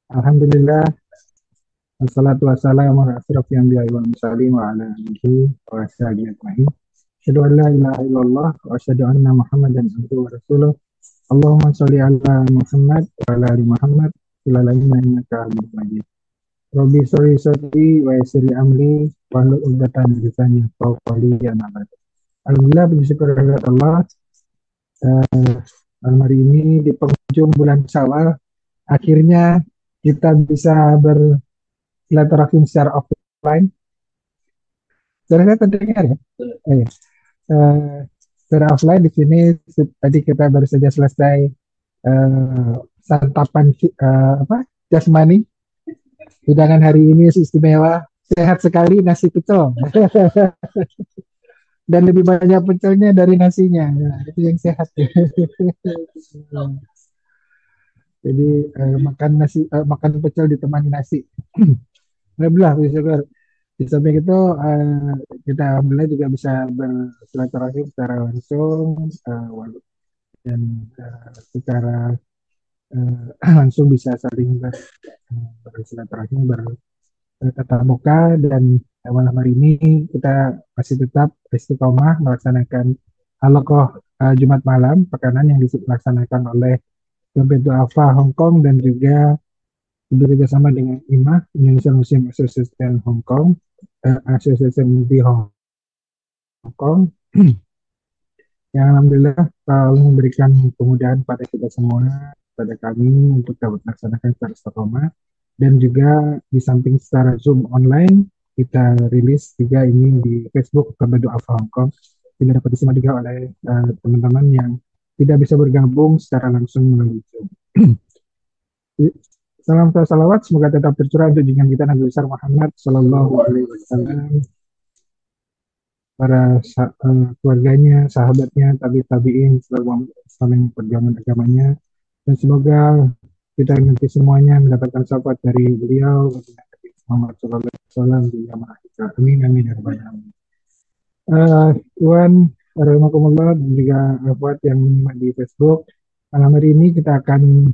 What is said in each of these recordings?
Alhamdulillah, wassalatu wassalamu ala asyrafil anbiya'i wal mursalin wa ala alihi wa sahbihi ajma'in. Asyhadu an la ilaha illallah wa asyhadu anna Muhammadan abduhu wa rasuluh. Allahumma sholli ala Muhammad wa ala ali Muhammad fil alamin innaka Hamidum Majid. Rabbi sholli sholli wa yassir amri wa hlul 'uqdatam min lisani yafqahu qawli ya nabad. Alhamdulillah, puji syukur kehadirat Allah. Malam hari ini di penghujung bulan Syawal, akhirnya kita bisa bersilaturahim secara offline. Suara saya terdengar ya? Iya. Eh, Secara offline di sini tadi kita baru saja selesai santapan apa jasmani. Hidangan hari ini istimewa, sehat sekali nasi pecel dan lebih banyak pecelnya dari nasinya. Nah, itu yang sehat. Jadi makan nasi, makan pecel ditemani nasi. Alhamdulillah, puji syukur. Di samping itu kita alhamdulillah juga bisa bersilaturahim secara langsung dan secara langsung bisa saling bersilaturahim bertatap muka dan malam hari ini kita masih tetap istiqomah melaksanakan halaqah Jumat malam pekanan yang dilaksanakan oleh Dompet Duafa Hong Kong dan juga bekerja sama dengan IMA Indonesia Muslim Association Hong Kong, Association di Hong Kong, yang alhamdulillah selalu memberikan kemudahan pada kita semua, pada kami untuk dapat melaksanakan secara istiqomah. Dan juga di samping secara Zoom online, kita rilis juga ini di Facebook Kabar Doa Hong Kong, sehingga dapat disimak juga oleh teman-teman yang tidak bisa bergabung secara langsung melalui Zoom. Salam salawat, semoga tetap tercurah untuk junjungan kita Nabi besar Muhammad Sallallahu Alaihi Wasallam, para keluarganya, sahabatnya, tabiin, selama perjuangan agamanya, dan semoga kita nanti semuanya mendapatkan syafaat dari beliau Nabi Muhammad Sallallahu Alaihi Wasallam di amal kita. Amin amin ya rabbal alamin. Iwan, warahmatullah dan juga buat yang menyimak di Facebook. Malam hari ini kita akan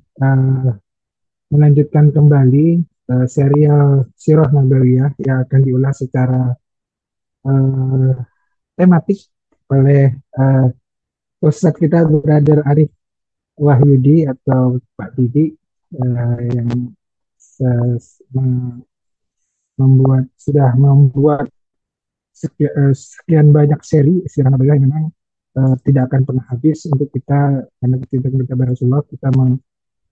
melanjutkan kembali serial Sirah Nabawiyah yang akan diulas secara uh, tematik oleh uh, Ustadz kita Brother Arif Wahyudi atau Pak Didi yang uh, sudah membuat sekian banyak seri Sirah Nabawiyah yang memang tidak akan pernah habis untuk kita karena kita Rasulullah kita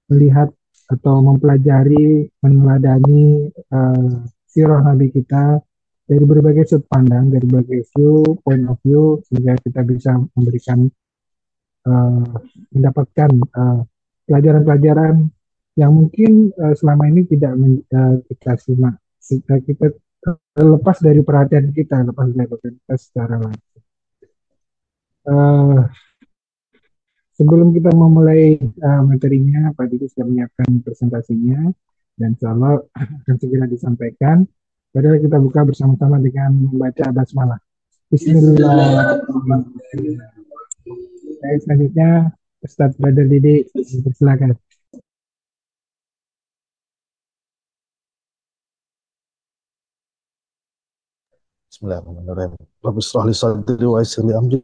melihat atau mempelajari, meneladani sirah Nabi kita dari berbagai sudut pandang, dari berbagai point of view, sehingga kita bisa uh, mendapatkan pelajaran-pelajaran yang mungkin selama ini tidak kita simak, kita lepas dari perhatian kita, lepas dari perhatian kita secara langsung. Sebelum kita memulai materinya, Pak Didi sudah menyiapkan presentasinya dan insya Allah akan segera disampaikan. Padahal kita buka bersama-sama dengan membaca basmalah. Bismillahirrahmanirrahim. Baik, selanjutnya Ustadz Brother Didi, silakan. Bismillahirrahmanirrahim. Rabbi shrah li sadri wa yassir li amri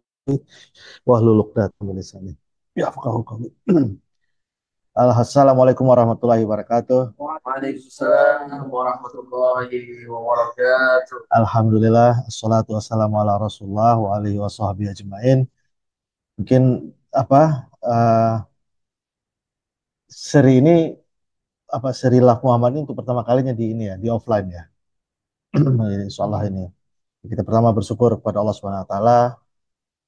wahlul 'uqdatam min lisani yafqahu qawli. Assalamualaikum warahmatullahi wabarakatuh. Waalaikumsalam warahmatullahi wabarakatuh. Alhamdulillah, assalatu wassalamu ala Rasulullah wa alihi wa sahbihi ajmain. Mungkin seri ini seri Love Muhammad ini untuk pertama kalinya di ini ya, di offline ya. Insyaallah ini. Kita pertama bersyukur kepada Allah Subhanahu wa taala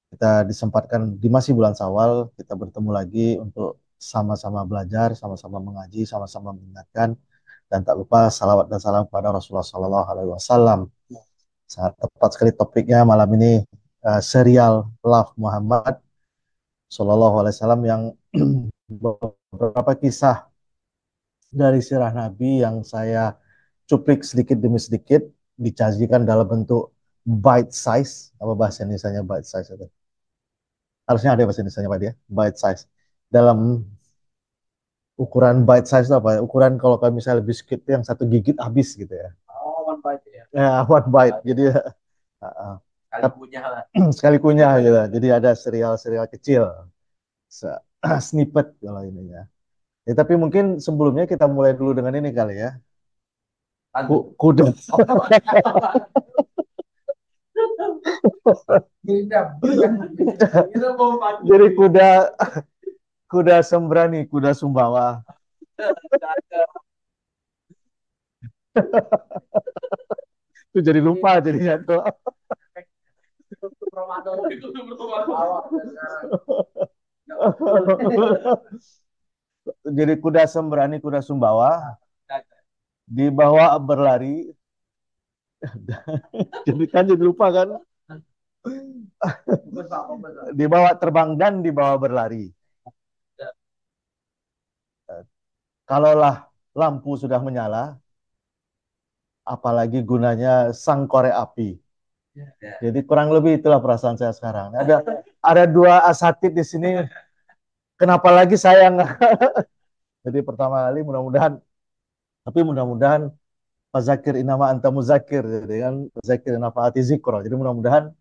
kita disempatkan di masih bulan Syawal kita bertemu lagi untuk sama-sama belajar, sama-sama mengaji, sama-sama mengingatkan dan tak lupa salawat dan salam kepada Rasulullah Sallallahu Alaihi Wasallam. Sangat tepat sekali topiknya malam ini serial Love Muhammad Sallallahu Alaihi Wasallam yang beberapa kisah dari sirah Nabi yang saya cuplik sedikit demi sedikit disajikan dalam bentuk bite size. Apa bahasa Indonesia bite size itu? Harusnya ada bahasa Indonesia Pak dia, bite size. Dalam ukuran bite size itu apa ya? Ukuran kalau misalnya biskuit yang satu gigit habis gitu ya. Oh, one bite ya. Ya, one bite. Jadi Kali punya lah. sekali kunyah gitu. Jadi ada serial-serial kecil, snippet kalau ini ya. Ya, tapi mungkin sebelumnya kita mulai dulu dengan ini kali ya. Kuda. Jadi kuda sembrani, kuda sumbawa. Itu jadi lupa jadinya tuh. Jadi kuda sembrani, kuda sumbawa dibawa berlari. Jadi kan jadi lupa kan? Dibawa terbang dan dibawa berlari. Kalaulah lampu sudah menyala, apalagi gunanya sang korek api. Jadi kurang lebih itulah perasaan saya sekarang. Ada dua asatid di sini. Kenapa lagi saya nggak? Jadi pertama kali mudah-mudahan fazakir inama anta muzakir, jadi kan fazakir nafaati zikra. Jadi mudah-mudahan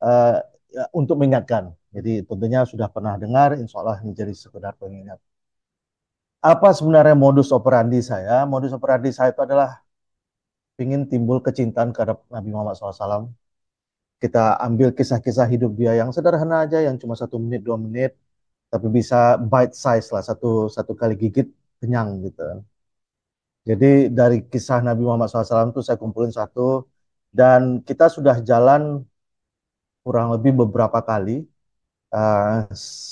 uh, ya, untuk mengingatkan. Jadi tentunya sudah pernah dengar, insya Allah ini jadi sekedar pengingat. Apa sebenarnya modus operandi saya? Modus operandi saya itu adalah ingin timbul kecintaan terhadap Nabi Muhammad SAW. Kita ambil kisah-kisah hidup dia yang sederhana aja, yang cuma 1 menit 2 menit, tapi bisa bite size lah, satu kali gigit kenyang gitu. Jadi dari kisah Nabi Muhammad SAW itu saya kumpulin satu, dan kita sudah jalan kurang lebih beberapa kali.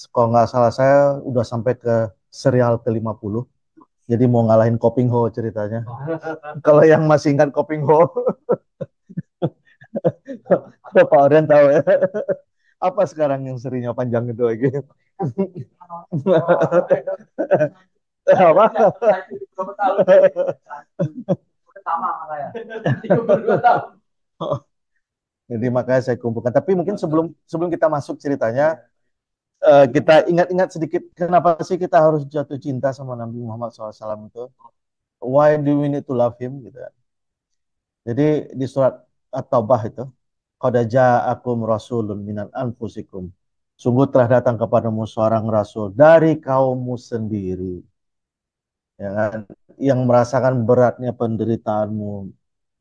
Kalau nggak salah saya udah sampai ke serial ke-50. Jadi mau ngalahin Koping Ho ceritanya. Kalau yang masih ingat Koping Ho, Pak Orien tahu ya. Apa sekarang yang serinya panjang itu lagi? Apa? Jadi makanya saya kumpulkan. Tapi mungkin sebelum kita masuk ceritanya, kita ingat-ingat sedikit kenapa sih kita harus jatuh cinta sama Nabi Muhammad SAW itu? Why do we need to love him? Gitu. Jadi di surat At-Taubah itu, qad ja'akum rasulun minan anfusikum. Sungguh telah datang kepadamu seorang rasul dari kaummu sendiri, ya kan? Yang merasakan beratnya penderitaanmu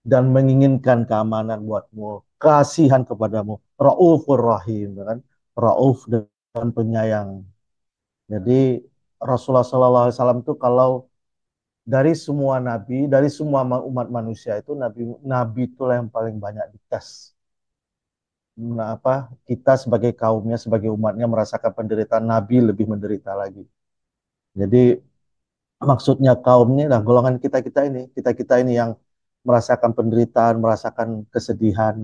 dan menginginkan keamanan buatmu, kasihan kepadamu, Raufur Rahim, ya kan? Rauf dan penyayang. Jadi Rasulullah SAW itu kalau dari semua nabi, dari semua umat manusia itu nabi itulah yang paling banyak dites. Nah, kita sebagai kaumnya, sebagai umatnya merasakan penderitaan, nabi lebih menderita lagi. Jadi maksudnya kaumnya lah golongan kita ini yang merasakan penderitaan, merasakan kesedihan.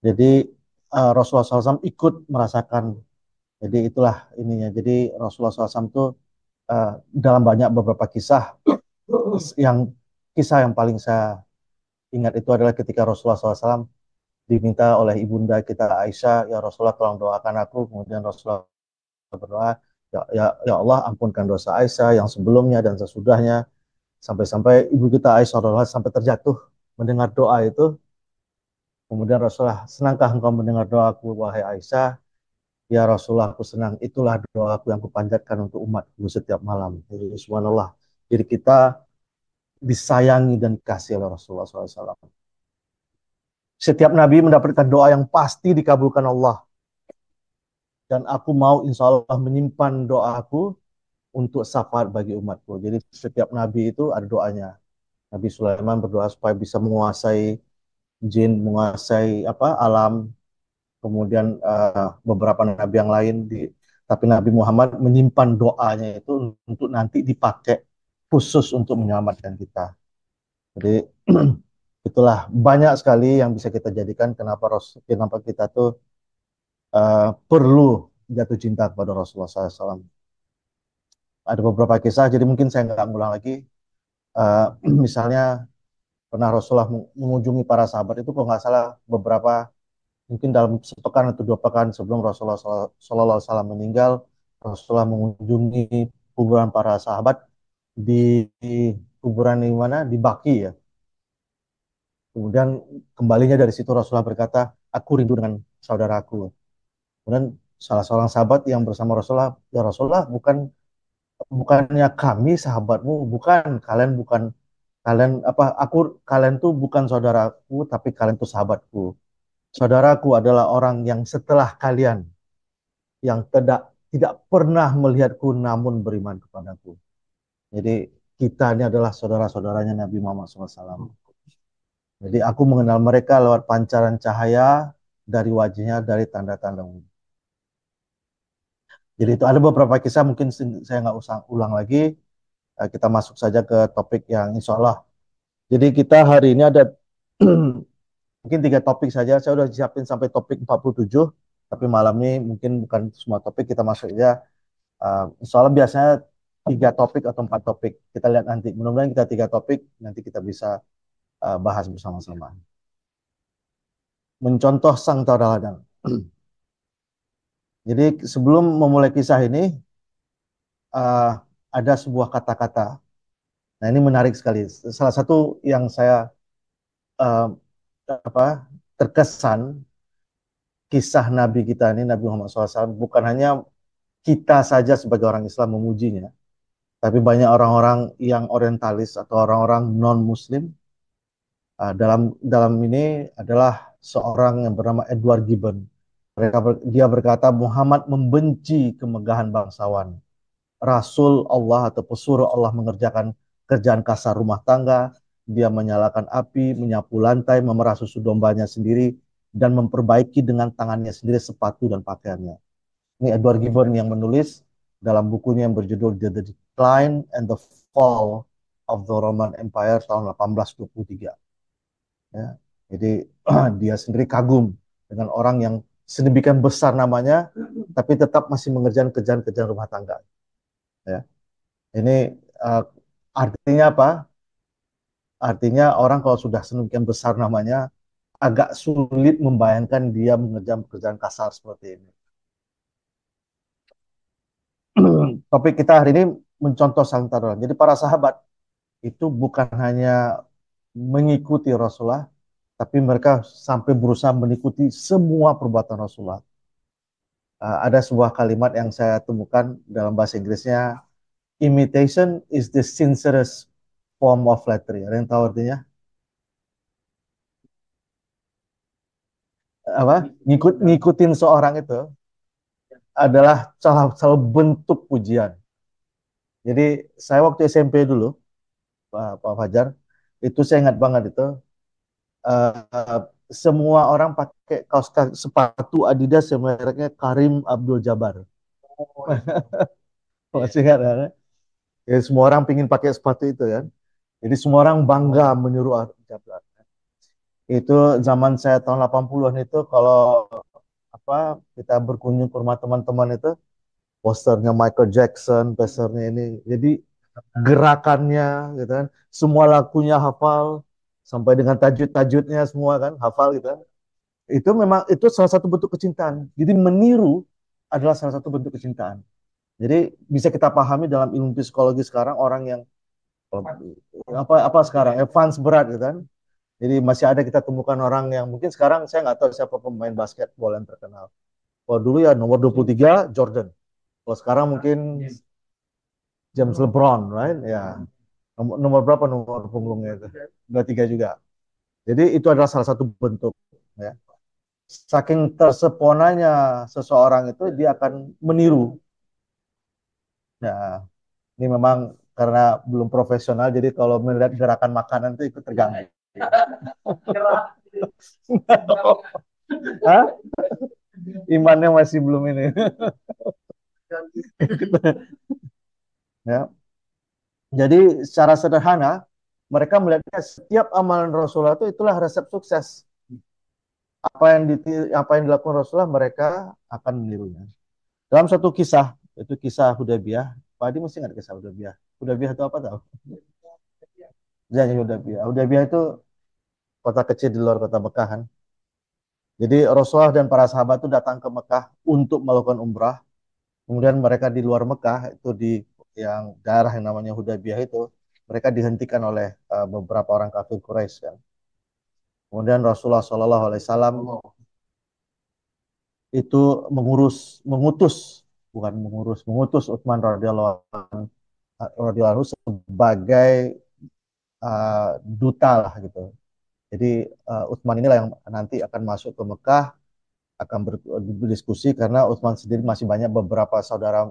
Jadi Rasulullah SAW ikut merasakan. Jadi itulah ininya. Jadi Rasulullah SAW itu dalam banyak beberapa kisah, kisah yang paling saya ingat itu adalah ketika Rasulullah SAW diminta oleh ibunda kita Aisyah, ya Rasulullah tolong doakan aku. Kemudian Rasulullah berdoa, ya Allah ampunkan dosa Aisyah yang sebelumnya dan sesudahnya. Sampai-sampai ibu kita Aisyah Rasulullah sampai terjatuh mendengar doa itu. Kemudian Rasulullah, senangkah engkau mendengar doaku wahai Aisyah? Ya Rasulullah, aku senang. Itulah doaku yang kupanjatkan untuk umatku setiap malam. Jadi, subhanallah. Jadi kita disayangi dan dikasih oleh Rasulullah SAW. Setiap nabi mendapatkan doa yang pasti dikabulkan Allah. Dan aku mau insya Allah menyimpan doaku untuk syafaat bagi umatku. Jadi setiap nabi itu ada doanya. Nabi Sulaiman berdoa supaya bisa menguasai jin, menguasai alam. Kemudian beberapa nabi yang lain, tapi Nabi Muhammad menyimpan doanya itu untuk nanti dipakai khusus untuk menyelamatkan kita. Jadi itulah banyak sekali yang bisa kita jadikan kenapa kita tuh perlu jatuh cinta kepada Rasulullah SAW. Ada beberapa kisah, jadi mungkin saya nggak ngulang lagi. Misalnya pernah Rasulullah mengunjungi para sahabat itu, kalau nggak salah beberapa, mungkin dalam sepekan atau 2 pekan sebelum Rasulullah SAW meninggal, Rasulullah mengunjungi kuburan para sahabat di kuburan di mana? Di Baki ya. Kemudian kembalinya dari situ Rasulullah berkata, aku rindu dengan saudaraku. Kemudian salah seorang sahabat yang bersama Rasulullah, ya Rasulullah, bukannya kami sahabatmu, bukan kalian apa kalian tuh bukan saudaraku, tapi kalian tuh sahabatku. Saudaraku adalah orang yang setelah kalian yang tidak pernah melihatku namun beriman kepadaku. Jadi kita ini adalah saudara-saudaranya Nabi Muhammad SAW. Jadi aku mengenal mereka lewat pancaran cahaya dari wajahnya, dari tanda-tanda wudhu. Jadi itu ada beberapa kisah, mungkin saya nggak usah ulang lagi. Kita masuk saja ke topik yang insya Allah. Jadi kita hari ini ada mungkin 3 topik saja. Saya udah siapin sampai topik 47, tapi malam ini mungkin bukan semua topik, kita masuk aja. Insya Allah biasanya 3 topik atau 4 topik. Kita lihat nanti. Mudah-mudahan kita 3 topik, nanti kita bisa bahas bersama-sama. Mencontoh sang tauladan. Jadi sebelum memulai kisah ini, uh, ada sebuah kata-kata. Nah ini menarik sekali. Salah satu yang saya uh, terkesan kisah Nabi kita ini, Nabi Muhammad SAW, bukan hanya kita saja sebagai orang Islam memujinya, tapi banyak orang-orang yang orientalis atau orang-orang non-Muslim. Dalam ini adalah seorang yang bernama Edward Gibbon. Dia berkata, Muhammad membenci kemegahan bangsawan. Rasul Allah atau pesuruh Allah mengerjakan kerjaan kasar rumah tangga, dia menyalakan api, menyapu lantai, memerah susu dombanya sendiri, dan memperbaiki dengan tangannya sendiri sepatu dan pakaiannya. Ini Edward Gibbon yang menulis dalam bukunya yang berjudul The Decline and the Fall of the Roman Empire tahun 1823. Ya, jadi dia sendiri kagum dengan orang yang sedemikian besar namanya, tapi tetap masih mengerjakan kerjaan-kerjaan rumah tangga. Ya. Ini artinya apa? Artinya orang kalau sudah sedemikian besar namanya, agak sulit membayangkan dia mengerjakan pekerjaan kasar seperti ini. Topik kita hari ini mencontoh sang tauladan. Jadi para sahabat itu bukan hanya mengikuti Rasulullah, tapi mereka sampai berusaha mengikuti semua perbuatan Rasulullah. Ada sebuah kalimat yang saya temukan dalam bahasa Inggrisnya, imitation is the sincerest form of flattery. Ada yang tahu artinya? Apa? Ngikutin seorang itu adalah salah bentuk pujian. Jadi saya waktu SMP dulu, Pak Fajar, itu saya ingat banget itu, semua orang pakai kaos sepatu Adidas yang mereknya Karim Abdul Jabbar. Masih ingat kan? Ya, semua orang pingin pakai sepatu itu kan. Jadi semua orang bangga menyuruh Abdul Jabbar. Itu zaman saya tahun 80-an itu, kalau kita berkunjung ke rumah teman-teman itu, posternya Michael Jackson, posternya ini. Jadi gerakannya gitu kan, semua lagunya hafal sampai dengan tajud-tajudnya semua kan hafal gitu kan. Itu memang itu salah satu bentuk kecintaan. Jadi meniru adalah salah satu bentuk kecintaan. Jadi bisa kita pahami dalam ilmu psikologi sekarang, orang yang apa sekarang advance berat gitu kan. Jadi masih ada kita temukan orang yang mungkin sekarang saya nggak tahu siapa pemain basketbol yang terkenal. Kalau dulu ya nomor 23 Jordan. Kalau sekarang mungkin James LeBron, right? Ya. Nomor berapa nomor punggungnya itu? 23 juga. Jadi itu adalah salah satu bentuk ya. Saking terseponanya seseorang itu, dia akan meniru. Ya, ini memang karena belum profesional, jadi kalau melihat gerakan makanan itu ikut terganggu. Hah? Imannya masih belum ini. Ya. Jadi secara sederhana mereka melihatnya setiap amalan Rasulullah itu itulah resep sukses. Apa yang dilakukan Rasulullah, mereka akan menirunya. Dalam satu kisah, itu kisah Hudaybiyah. Pak Adi mesti ingat kisah Hudaybiyah. Hudaybiyah itu apa tahu? Janji Hudaybiyah. Hudaybiyah itu kota kecil di luar kota Mekah kan. Jadi Rasulullah dan para sahabat itu datang ke Mekah untuk melakukan umrah. Kemudian mereka di luar Mekah itu di yang daerah yang namanya Hudaybiyah itu, mereka dihentikan oleh beberapa orang kafir Quraisy kan. Kemudian Rasulullah SAW itu mengutus Utsman radhiyallahu anhu sebagai duta lah gitu. Jadi Utsman inilah yang nanti akan masuk ke Mekah, akan berdiskusi karena Utsman sendiri masih banyak beberapa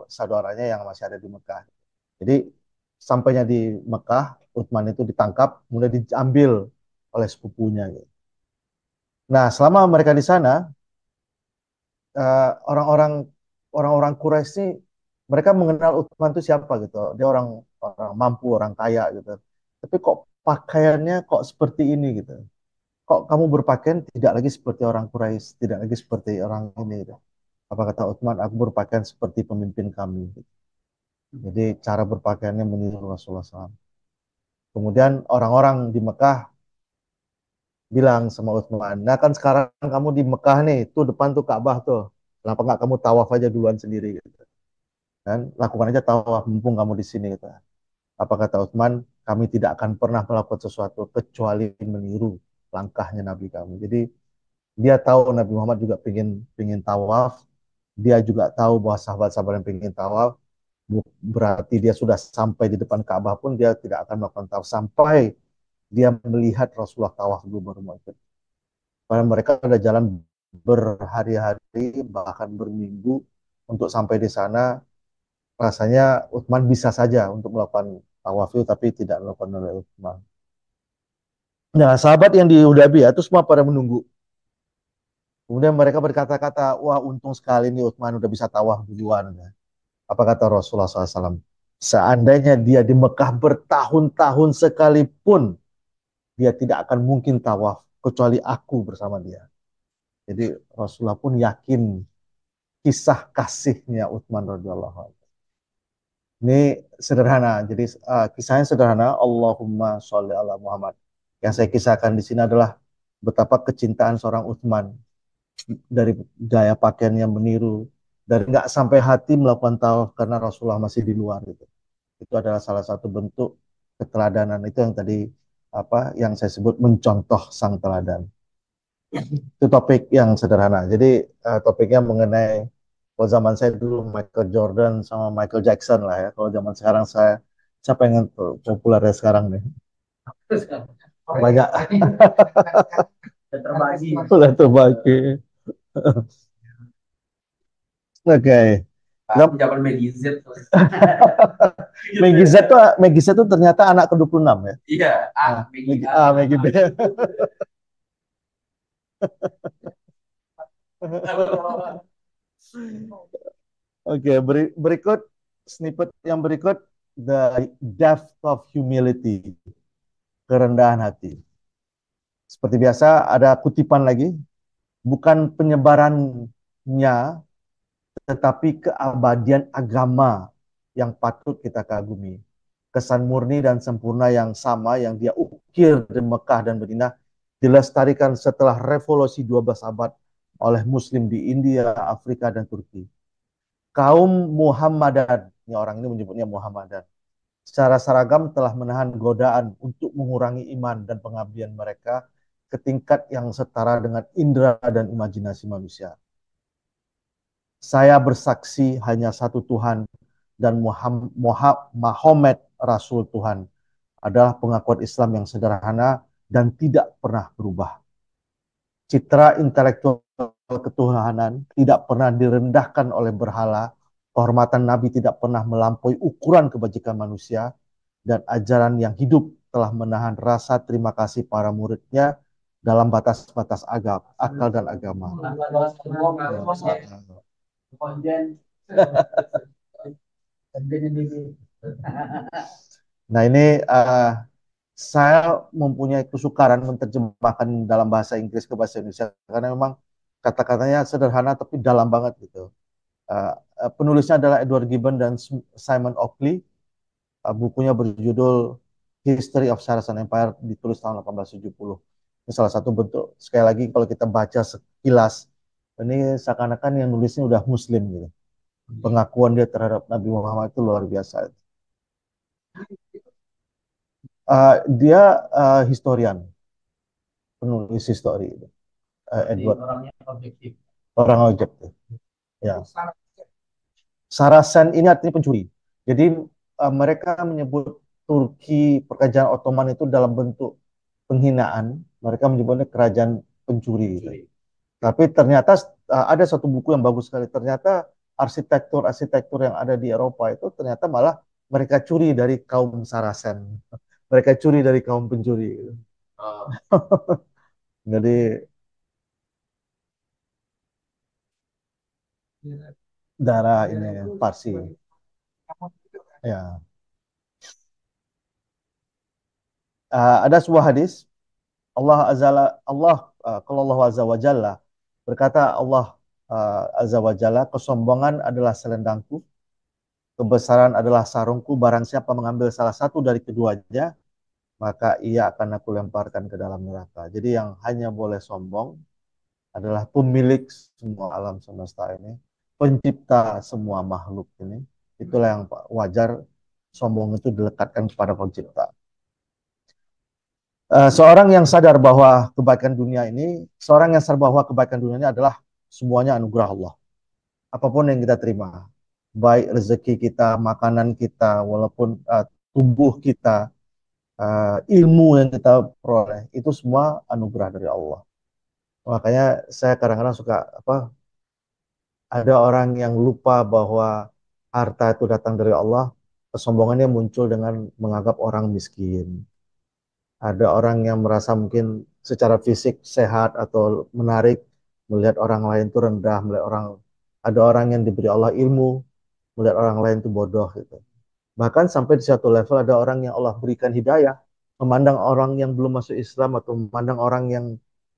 saudaranya yang masih ada di Mekah. Jadi sampainya di Mekah, Utsman itu ditangkap, kemudian diambil oleh sepupunya gitu. Nah, selama mereka di sana, orang-orang orang-orang Quraisy ini mereka mengenal Utsman itu siapa gitu. Dia orang orang mampu, orang kaya gitu. Tapi kok pakaiannya kok seperti ini gitu. Kok kamu berpakaian tidak lagi seperti orang Quraisy, tidak lagi seperti orang ini gitu. Apa kata Utsman, aku berpakaian seperti pemimpin kami gitu. Jadi cara berpakaiannya meniru Rasulullah SAW. Kemudian orang-orang di Mekah bilang sama Utsman, nah kan sekarang kamu di Mekah nih, tuh depan tuh Ka'bah tuh. Kenapa nggak kamu tawaf aja duluan sendiri gitu. Dan lakukan aja tawaf mumpung kamu di sini gitu. Apa kata Utsman, kami tidak akan pernah melakukan sesuatu kecuali meniru langkahnya Nabi kami. Jadi dia tahu Nabi Muhammad juga pengen tawaf. Dia juga tahu bahwa sahabat-sahabat yang pengen tawaf, berarti dia sudah sampai di depan Ka'bah pun dia tidak akan melakukan tawaf sampai dia melihat Rasulullah tawaf dulu baru mau ikut. Karena mereka sudah jalan berhari-hari bahkan berminggu untuk sampai di sana. Rasanya Utsman bisa saja untuk melakukan tawaf itu tapi tidak melakukan oleh Utsman. Nah, sahabat yang di Hudaybiyah itu semua pada menunggu. Kemudian mereka berkata-kata, wah untung sekali nih Utsman udah bisa tawaf duluan. Apa kata Rasulullah SAW? Seandainya dia di Mekah bertahun-tahun sekalipun, dia tidak akan mungkin tawaf kecuali aku bersama dia. Jadi Rasulullah pun yakin kisah kasihnya Utsman radhiyallahu anhu. Ini sederhana. Jadi kisahnya sederhana. Allahumma sholli ala Muhammad. Yang saya kisahkan di sini adalah betapa kecintaan seorang Utsman dari gaya pakaiannya meniru, dari nggak sampai hati melakukan tawaf karena Rasulullah masih di luar gitu. Itu adalah salah satu bentuk keteladanan itu yang tadi yang saya sebut mencontoh sang teladan. Itu topik yang sederhana. Jadi topiknya mengenai kalau zaman saya dulu Michael Jordan sama Michael Jackson lah ya. Kalau zaman sekarang saya pengen populernya sekarang nih. Banyak. Terbagi. Sudah terbagi. Oke. Zaman Maggie Z. Maggie Z tuh ternyata anak ke-26 ya. Iya, Maggie B. Oke, berikut snippet yang berikut, the depth of humility, kerendahan hati. Seperti biasa ada kutipan lagi, bukan penyebarannya tetapi keabadian agama yang patut kita kagumi. Kesan murni dan sempurna yang sama yang dia ukir di Mekah dan Madinah dilestarikan setelah revolusi 12 abad oleh muslim di India, Afrika, dan Turki. Kaum Muhammadan, ini orang ini menyebutnya Muhammadan, secara seragam telah menahan godaan untuk mengurangi iman dan pengabdian mereka ke tingkat yang setara dengan indera dan imajinasi manusia. Saya bersaksi hanya satu Tuhan dan Muhammad Rasul Tuhan adalah pengakuan Islam yang sederhana dan tidak pernah berubah. Citra intelektual ketuhanan tidak pernah direndahkan oleh berhala, kehormatan Nabi tidak pernah melampaui ukuran kebajikan manusia, dan ajaran yang hidup telah menahan rasa terima kasih para muridnya dalam batas-batas akal dan agama. Nah ini saya mempunyai kesukaran menerjemahkan dalam bahasa Inggris ke bahasa Indonesia karena memang kata-katanya sederhana tapi dalam banget gitu. Penulisnya adalah Edward Gibbon dan Simon Oakley. Bukunya berjudul History of Saracen Empire, ditulis tahun 1870. Ini salah satu bentuk, sekali lagi kalau kita baca sekilas, ini seakan-akan yang nulisnya udah Muslim gitu. Pengakuan dia terhadap Nabi Muhammad itu luar biasa. Dia historian, penulis histori, Edward, orangnya objektif. orang objektif. Ya. Sarasen ini artinya pencuri. Jadi mereka menyebut Turki, kerajaan Ottoman itu dalam bentuk penghinaan. Mereka menyebutnya kerajaan pencuri. Gitu. Tapi ternyata ada satu buku yang bagus sekali. Ternyata arsitektur-arsitektur yang ada di Eropa itu ternyata malah mereka curi dari kaum Sarasen. Mereka curi dari kaum pencuri. Gitu. Jadi darah ini Parsi. Ya. Ada sebuah hadis kalau Allah azza wa jalla berkata, Allah azza wa jalla, kesombongan adalah selendangku, kebesaran adalah sarungku, barang siapa mengambil salah satu dari keduanya maka ia akan aku lemparkan ke dalam neraka. Jadi yang hanya boleh sombong adalah pemilik semua alam semesta ini, pencipta semua makhluk ini. Itulah yang wajar, sombong itu dilekatkan kepada pencipta. Seorang yang sadar bahwa seorang yang sadar bahwa kebaikan dunia ini adalah semuanya anugerah Allah. Apapun yang kita terima, baik rezeki kita, makanan kita, walaupun tubuh kita, ilmu yang kita peroleh, itu semua anugerah dari Allah. Makanya saya kadang-kadang suka ada orang yang lupa bahwa harta itu datang dari Allah, kesombongannya muncul dengan menganggap orang miskin. Ada orang yang merasa mungkin secara fisik sehat atau menarik, melihat orang lain itu rendah, ada orang yang diberi Allah ilmu, melihat orang lain itu bodoh gitu. Bahkan sampai di satu level ada orang yang Allah berikan hidayah, memandang orang yang belum masuk Islam atau memandang orang yang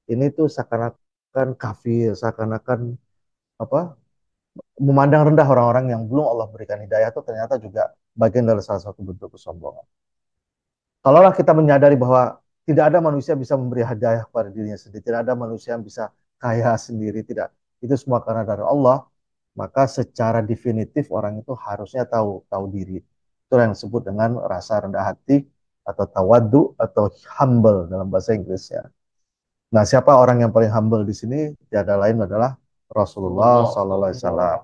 ini tuh seakan-akan kafir, seakan-akan apa? Memandang rendah orang-orang yang belum Allah berikan hidayah itu ternyata juga bagian dari salah satu bentuk kesombongan. Kalaulah kita menyadari bahwa tidak ada manusia bisa memberi hadiah kepada dirinya sendiri, tidak ada manusia yang bisa kaya sendiri, tidak. Itu semua karena dari Allah, maka secara definitif orang itu harusnya tahu diri. Itu yang disebut dengan rasa rendah hati atau tawadu atau humble dalam bahasa Inggrisnya. Nah, siapa orang yang paling humble di sini? Tiada lain adalah Rasulullah Sallallahu Alaihi Wasallam.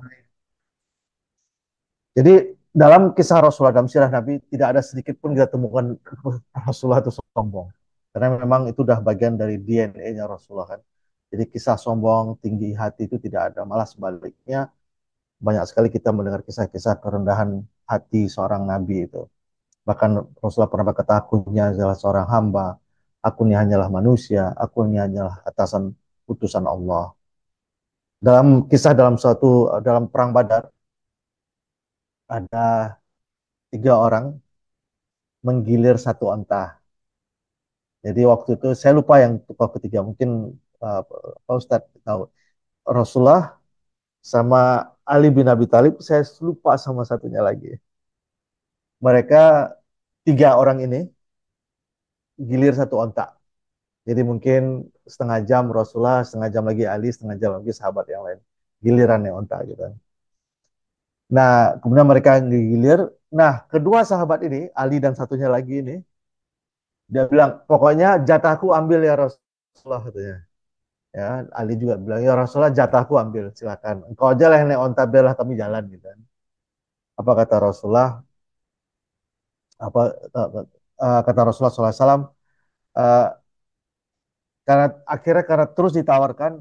Jadi dalam kisah Rasulullah, dalam sirah Nabi, tidak ada sedikit pun kita temukan Rasulullah itu sombong. Karena memang itu sudah bagian dari DNA-nya Rasulullah kan. Jadi kisah sombong, tinggi hati itu tidak ada. Malah sebaliknya, banyak sekali kita mendengar kisah-kisah kerendahan hati seorang Nabi itu. Bahkan Rasulullah pernah berkata, aku ini adalah seorang hamba, aku ini hanyalah manusia, aku ini hanyalah atasan utusan Allah. Dalam perang Badar, ada 3 orang menggilir satu onta. Jadi waktu itu saya lupa yang tokoh ketiga, mungkin Pak Ustadz tahu. Rasulullah sama Ali bin Abi Thalib, saya lupa sama satunya lagi. Mereka 3 orang ini gilir satu onta. Jadi mungkin setengah jam Rasulullah, setengah jam lagi Ali, setengah jam lagi sahabat yang lain. Gilirannya onta gitu. Nah, kemudian mereka gilir. Nah, kedua sahabat ini, Ali dan satunya lagi ini, dia bilang, pokoknya jatahku ambil ya Rasulullah katanya. Ya, Ali juga bilang, ya Rasulullah jatahku ambil, silakan. Engkau aja lah yang naik onta, biarlah kami jalan gitu kan. Apa kata Rasulullah? Apa kata Rasulullah SAW? Karena terus ditawarkan,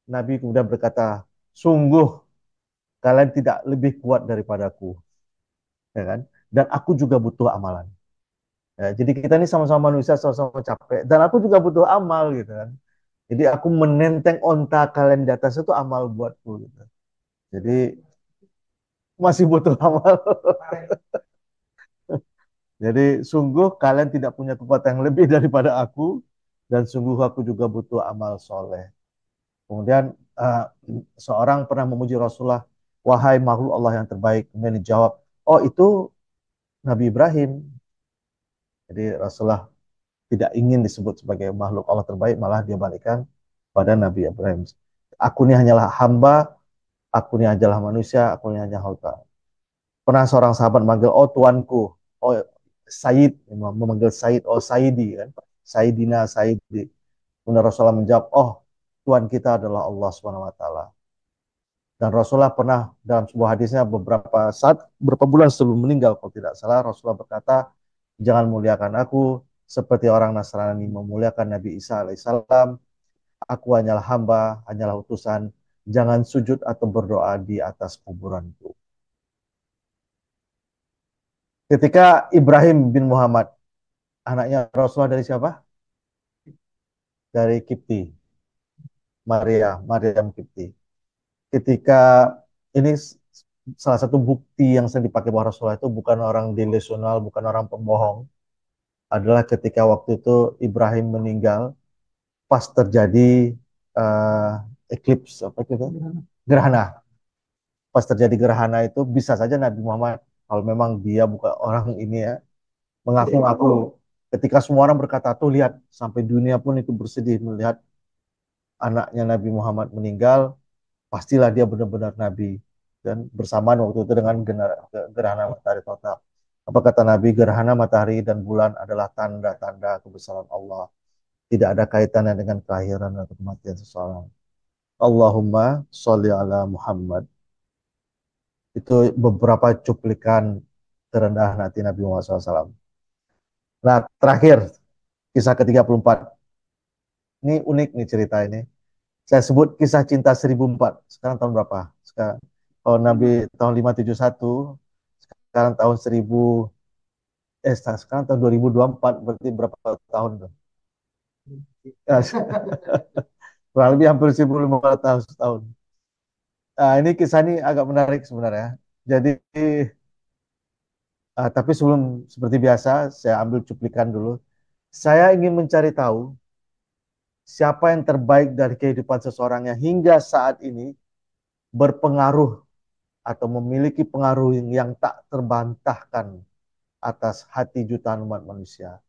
Nabi kemudian berkata, sungguh kalian tidak lebih kuat daripadaku, ya kan? Dan aku juga butuh amalan. Ya, jadi kita ini sama-sama manusia, sama-sama capek. Dan aku juga butuh amal gitu kan. Jadi aku menenteng onta kalian di atas itu amal buatku gitu. Jadi masih butuh amal. Jadi sungguh kalian tidak punya kekuatan yang lebih daripada aku dan sungguh aku juga butuh amal soleh. Kemudian seorang pernah memuji Rasulullah, wahai makhluk Allah yang terbaik. Kemudian dijawab, oh itu Nabi Ibrahim. Jadi Rasulullah tidak ingin disebut sebagai makhluk Allah terbaik, malah dia balikkan pada Nabi Ibrahim. Aku ini hanyalah hamba, aku ini hanyalah manusia, aku ini hanya hamba. Pernah seorang sahabat manggil, oh tuanku, oh Said, memanggil Said, oh Saidi kan, Saidina Saidi. Kemudian Rasulullah menjawab, oh Tuhan kita adalah Allah Subhanahu Wa Taala. Dan Rasulullah pernah dalam sebuah hadisnya beberapa bulan sebelum meninggal, kalau tidak salah, Rasulullah berkata, jangan muliakan aku seperti orang Nasrani memuliakan Nabi Isa alaihissalam. Aku hanyalah hamba, hanyalah utusan. Jangan sujud atau berdoa di atas kuburanku. Ketika Ibrahim bin Muhammad, anaknya Rasulullah dari siapa? Dari Kipti, Maryam Kipti. Ketika ini salah satu bukti yang sering dipakai bahwa Rasulullah itu bukan orang delusional, bukan orang pembohong, adalah ketika waktu itu Ibrahim meninggal, pas terjadi eclipse, apa itu? Gerhana. Pas terjadi gerhana itu bisa saja Nabi Muhammad, kalau memang dia bukan orang ini ya, mengaku-ngaku. Ketika semua orang berkata, tuh lihat, sampai dunia pun itu bersedih melihat anaknya Nabi Muhammad meninggal, pastilah dia benar-benar Nabi. Dan bersamaan waktu itu dengan gerhana matahari total. Apa kata Nabi? Gerhana matahari dan bulan adalah tanda-tanda kebesaran Allah. Tidak ada kaitannya dengan kelahiran atau kematian seseorang. Allahumma sholli ala Muhammad. Itu beberapa cuplikan kerendahan hati Nabi Muhammad SAW. Nah, terakhir, kisah ke-34. Ini unik nih cerita ini. Saya sebut kisah cinta 1004. Sekarang tahun berapa? Sekarang, kalau Nabi tahun 571, sekarang tahun 1000, sekarang tahun 2024, berarti berapa tahun tuh? Ya, kurang lebih hampir 1500 tahun setahun. Nah, ini kisah ini agak menarik sebenarnya. Jadi, tapi sebelum seperti biasa, saya ambil cuplikan dulu. Saya ingin mencari tahu siapa yang terbaik dari kehidupan seseorang yang hingga saat ini berpengaruh atau memiliki pengaruh yang tak terbantahkan atas hati jutaan umat manusia.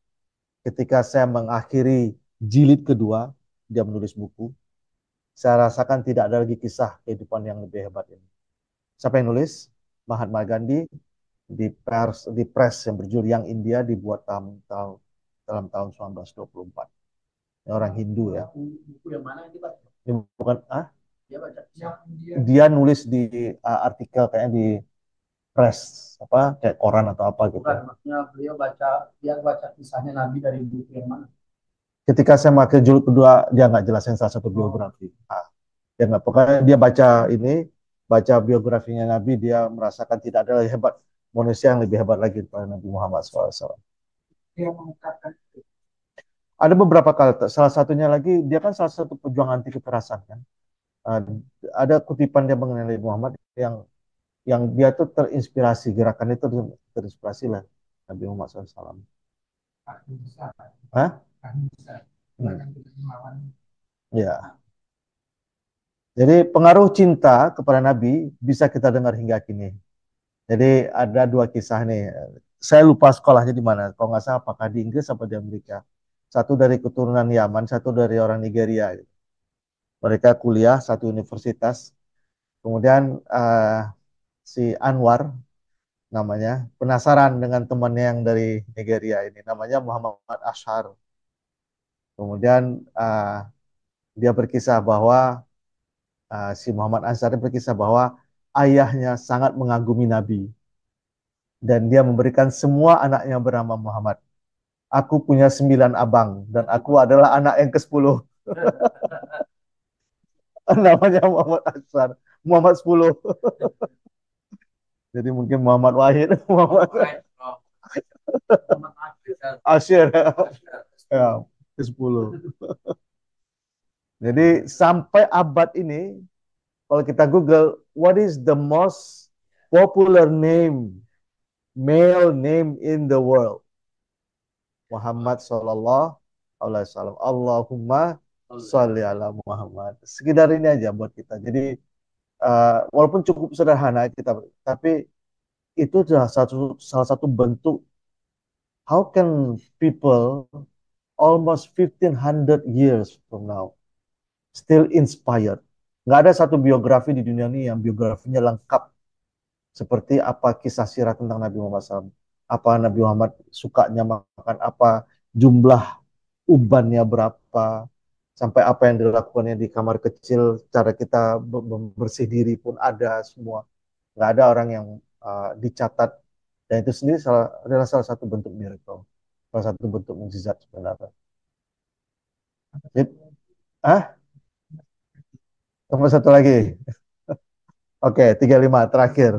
Ketika saya mengakhiri jilid kedua, dia menulis buku, saya rasakan tidak ada lagi kisah kehidupan yang lebih hebat ini. Siapa yang nulis? Mahatma Gandhi, di press yang berjudul Yang India, dibuat dalam tahun 1924. Ini orang Hindu ya. Buku yang mana ini, Pak? Ini bukan Dia baca. dia nulis di artikel kayaknya di press apa kayak koran atau apa gitu. Bukan, maksudnya dia baca kisahnya Nabi dari buku yang mana? Ketika saya pakai jilid kedua, dia nggak jelasin salah satu biografi. Dia nggak, pokoknya dia baca biografinya Nabi, dia merasakan tidak ada yang hebat, manusia yang lebih hebat lagi daripada Nabi Muhammad SAW. Dia mengungkapkan Ada beberapa kali, salah satunya lagi, dia kan salah satu pejuang anti kekerasan kan. Ada kutipan dia mengenai Nabi Muhammad yang dia tuh terinspirasi, gerakan itu terinspirasi lah Nabi Muhammad SAW. Hah? Ya. Jadi pengaruh cinta kepada Nabi bisa kita dengar hingga kini. Jadi ada dua kisah nih. Saya lupa sekolahnya di mana. Kalau nggak salah apakah di Inggris atau di Amerika. Satu dari keturunan Yaman, satu dari orang Nigeria. Mereka kuliah satu universitas. Kemudian si Anwar namanya penasaran dengan temannya yang dari Nigeria ini. Namanya Muhammad Ashar. Kemudian dia berkisah bahwa si Muhammad Ashar berkisah bahwa ayahnya sangat mengagumi Nabi. Dan dia memberikan semua anaknya bernama Muhammad. Aku punya 9 abang dan aku adalah anak yang ke-10. Namanya Muhammad Ashar. Muhammad 10. Jadi mungkin Muhammad Wahid. Muhammad Ashir. Ya, ke-10. Jadi sampai abad ini, kalau kita Google, what is the most popular male name in the world? Muhammad Sallallahu Alaihi Wasallam. Allahumma sholli ala Muhammad. Sekedar ini aja buat kita. Jadi walaupun cukup sederhana kita, tapi itu adalah salah satu bentuk how can people almost 1500 years from now still inspired. Nggak ada satu biografi di dunia ini yang biografinya lengkap seperti apa kisah sirah tentang Nabi Muhammad SAW. apa Nabi Muhammad sukanya makan apa, jumlah ubannya berapa, sampai apa yang dilakukannya di kamar kecil, cara kita bersih diri pun ada semua. Nggak ada orang yang dicatat. Dan itu sendiri adalah salah satu bentuk miracle, salah satu bentuk mukjizat sebenarnya. Jadi, tambah satu lagi. Oke, 35 terakhir.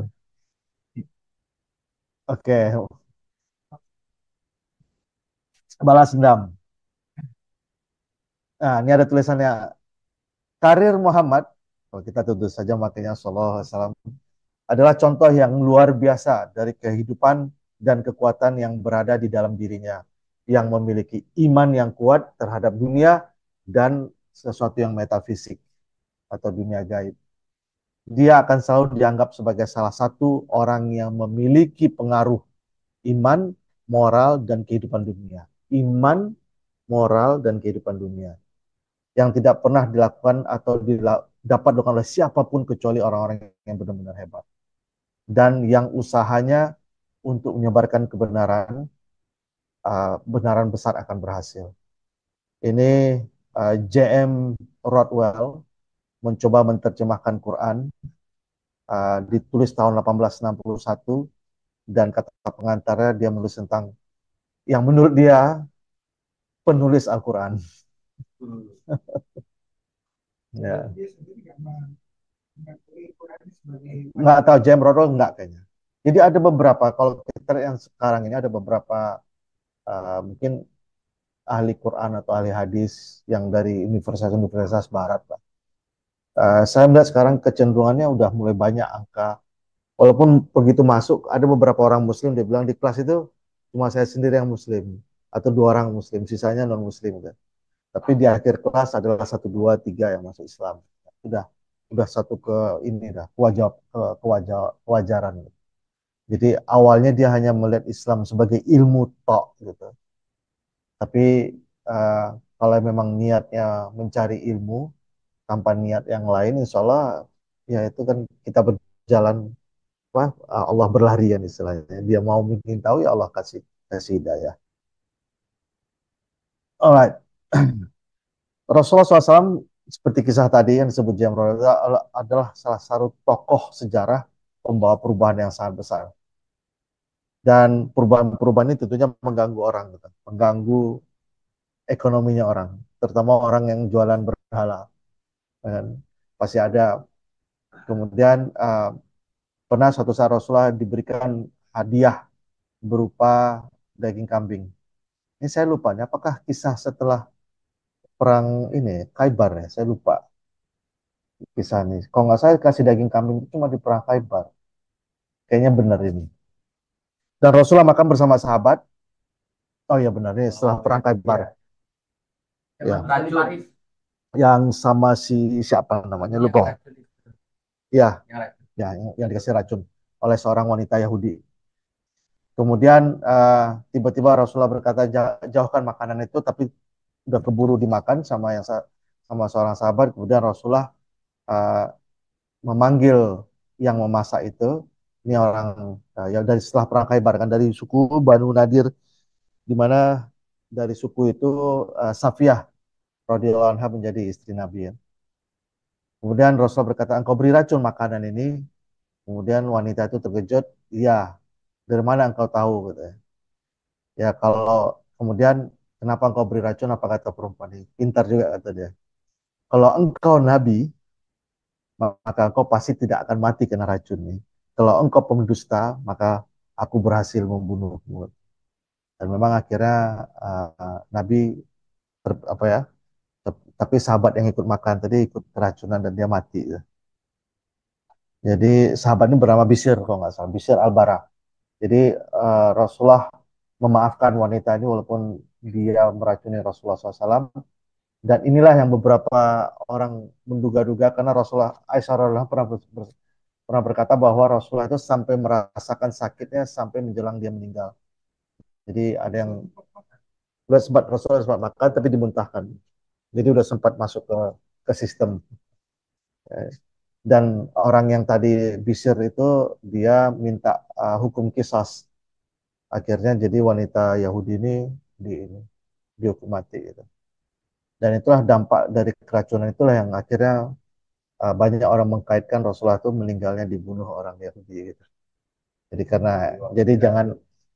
Oke, balas dendam. Nah, ini ada tulisannya. Karir Muhammad, kalau kita tulis saja makanya Sallallahu Alaihi Wasallam, adalah contoh yang luar biasa dari kehidupan dan kekuatan yang berada di dalam dirinya, yang memiliki iman yang kuat terhadap dunia dan sesuatu yang metafisik atau dunia gaib. Dia akan selalu dianggap sebagai salah satu orang yang memiliki pengaruh iman, moral, dan kehidupan dunia. Iman, moral, dan kehidupan dunia yang tidak pernah dilakukan atau dapat dilakukan oleh siapapun kecuali orang-orang yang benar-benar hebat. Dan yang usahanya untuk menyebarkan kebenaran, benaran besar akan berhasil. Ini J.M. Rodwell mencoba menerjemahkan Quran, ditulis tahun 1861, dan kata pengantarnya dia menulis tentang yang menurut dia penulis Al-Quran. Ya. Nggak tahu, J.M. Rodwell nggak kayaknya. Jadi ada beberapa, kalau kita yang sekarang ini ada beberapa mungkin ahli Quran atau ahli hadis yang dari universitas-universitas barat, Pak. Saya melihat sekarang kecenderungannya udah mulai banyak angka. Walaupun begitu masuk, ada beberapa orang Muslim, dia bilang di kelas itu cuma saya sendiri yang Muslim, atau 2 orang Muslim, sisanya non-Muslim. Kan. Tapi di akhir kelas adalah 1, 2, 3 yang masuk Islam. Udah satu ke ini dah, kewajaran. Jadi awalnya dia hanya melihat Islam sebagai ilmu tok gitu. Tapi uh, kalau memang niatnya mencari ilmu tanpa niat yang lain, insya Allah ya itu kan kita berjalan, Allah berlarian istilahnya. Dia mau ingin tahu ya Allah kasih kasih hidayah. Alright, Rasulullah SAW seperti kisah tadi yang disebut Jamrul adalah salah satu tokoh sejarah pembawa perubahan yang sangat besar. Dan perubahan-perubahan ini tentunya mengganggu orang, gitu. Mengganggu ekonominya orang, terutama orang yang jualan berhala. Dan pasti ada. Kemudian pernah suatu saat Rasulullah diberikan hadiah berupa daging kambing. Ini saya lupa, apakah kisah setelah perang ini Khaybar ya? Saya lupa kisah ini. Kalau nggak salah kasih daging kambing itu cuma di perang Khaybar. Kayaknya benar ini. Dan Rasulullah makan bersama sahabat. Oh iya benar ini setelah perang Khaybar. Ya. Yang sama si siapa namanya lupa. Ya, ya yang dikasih racun oleh seorang wanita Yahudi. Kemudian tiba-tiba Rasulullah berkata jauhkan makanan itu, tapi udah keburu dimakan sama seorang sahabat. Kemudian Rasulullah memanggil yang memasak itu. Ini orang yang dari setelah perang Khaybar kan dari suku Banu Nadir, di mana dari suku itu Safiyah radhiyallahu anha menjadi istri Nabi. Ya. Kemudian Rasulullah berkata, engkau beri racun makanan ini. Kemudian wanita itu terkejut, iya, dari mana engkau tahu? Gitu. Ya kalau kemudian kenapa engkau beri racun? Apa kata perempuan ini? Pintar juga kata dia. Kalau engkau Nabi, maka engkau pasti tidak akan mati kena racun ini. Kalau engkau pendusta, maka aku berhasil membunuhmu. Dan memang akhirnya Nabi apa ya? Tapi sahabat yang ikut makan tadi ikut keracunan dan dia mati. Jadi sahabat ini bernama Bishr kalau nggak salah, Bishr Al-Bara. Jadi Rasulullah memaafkan wanita ini walaupun dia meracuni Rasulullah SAW. Dan inilah yang beberapa orang menduga-duga karena Rasulullah Aisyah radhiyallahu pernah berkata bahwa Rasulullah itu sampai merasakan sakitnya sampai menjelang dia meninggal. Jadi ada yang Rasulullah sempat makan tapi dimuntahkan. Jadi udah sempat masuk ke sistem. Dan orang yang tadi Bishr itu dia minta hukum kisas akhirnya jadi wanita Yahudi ini dihukum mati gitu. Dan itulah dampak dari keracunan itulah yang akhirnya banyak orang mengkaitkan Rasulullah itu meninggalnya dibunuh orang Yahudi gitu. Jadi karena jadi jangan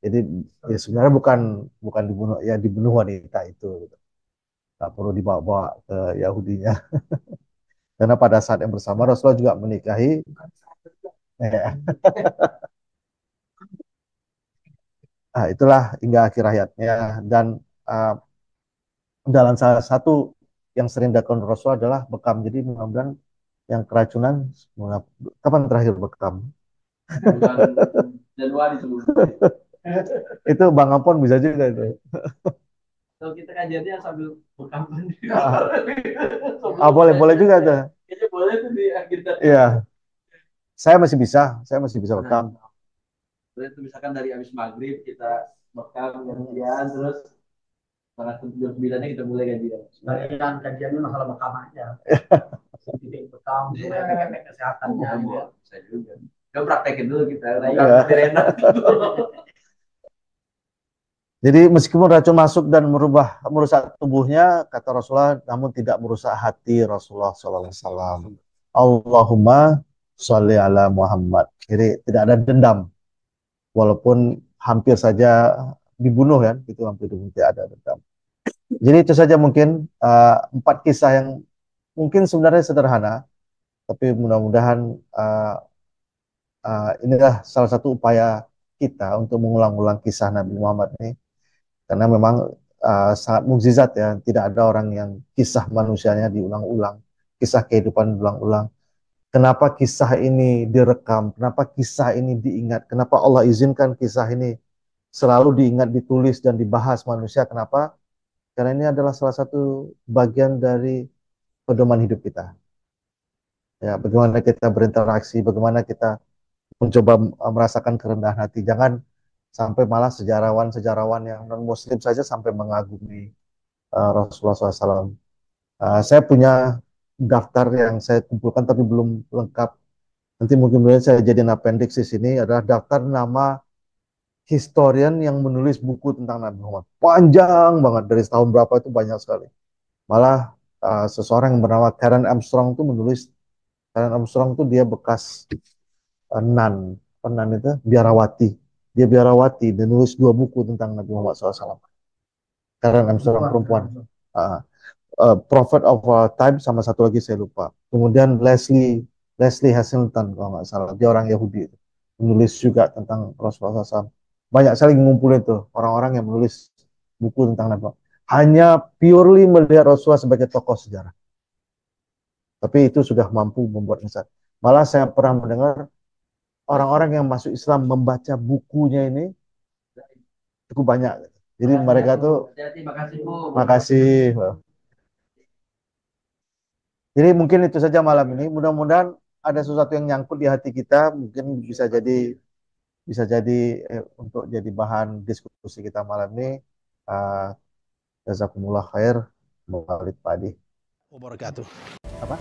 jadi ya sebenarnya bukan bukan dibunuh ya dibunuh wanita itu gitu. Nggak perlu dibawa-bawa ke Yahudinya. Karena pada saat yang bersama Rasulullah juga menikahi ya, itulah hingga akhir hayatnya dan uh, dalam salah satu yang sering dilakukan Rasul adalah bekam. Jadi mudah-mudahan yang keracunan kapan terakhir bekam? Bulan Januari sebelum. Itu Bang Ampon bisa juga itu. Kalau kita kajiannya sambil berkampanye. Boleh boleh juga tuh. Kayaknya boleh tuh di akhir. Iya, saya masih bisa bekam. Terus itu misalkan dari habis maghrib kita bekam gantian, terus setengah jam 9 kita mulai gajian. Sebenarnya kajiannya masalah bekam aja. Titik bekam, efek kesehatannya. Saya juga. Kita praktekin dulu kita. Jadi meskipun racun masuk dan merusak tubuhnya, kata Rasulullah, namun tidak merusak hati Rasulullah SAW. Allahumma sholli ala Muhammad. Jadi tidak ada dendam, walaupun hampir saja dibunuh kan, itu hampir dibunuh, tidak ada dendam. Jadi itu saja mungkin 4 kisah yang mungkin sebenarnya sederhana, tapi mudah-mudahan inilah salah satu upaya kita untuk mengulang-ulang kisah Nabi Muhammad ini. Karena memang sangat mukjizat ya, tidak ada orang yang kisah manusianya diulang-ulang, kisah kehidupan diulang-ulang. Kenapa kisah ini direkam? Kenapa kisah ini diingat? Kenapa Allah izinkan kisah ini selalu diingat, ditulis dan dibahas manusia? Kenapa? Karena ini adalah salah satu bagian dari pedoman hidup kita. Ya, bagaimana kita berinteraksi, bagaimana kita mencoba merasakan kerendahan hati. Jangan sampai malah sejarawan-sejarawan yang non-Muslim saja sampai mengagumi Rasulullah SAW. Saya punya daftar yang saya kumpulkan tapi belum lengkap. Nanti mungkin saya jadiin appendix di sini adalah daftar nama historian yang menulis buku tentang Nabi Muhammad. Panjang banget, dari tahun berapa itu banyak sekali. Malah seseorang yang bernama Karen Armstrong itu menulis, Karen Armstrong itu dia bekas Nan, Nan itu biarawati. Dia biarawati dan nulis 2 buku tentang Nabi Muhammad SAW. Karen Armstrong perempuan. Uh, Prophet of Our Time sama satu lagi saya lupa. Kemudian Leslie Hazelton kalau nggak salah, dia orang Yahudi, menulis juga tentang Rasulullah SAW. Banyak sekali ngumpulin tuh orang-orang yang menulis buku tentang Nabi Muhammad. Hanya purely melihat Rasulullah sebagai tokoh sejarah. Tapi itu sudah mampu membuat insight. Malah saya pernah mendengar orang-orang yang masuk Islam membaca bukunya ini cukup banyak. Jadi mereka tuh makasih. Jadi mungkin itu saja malam ini. Mudah-mudahan ada sesuatu yang nyangkut di hati kita, mungkin bisa jadi untuk jadi bahan diskusi kita malam ini. Jazakumullah khair. Wabarakatuh. Apa?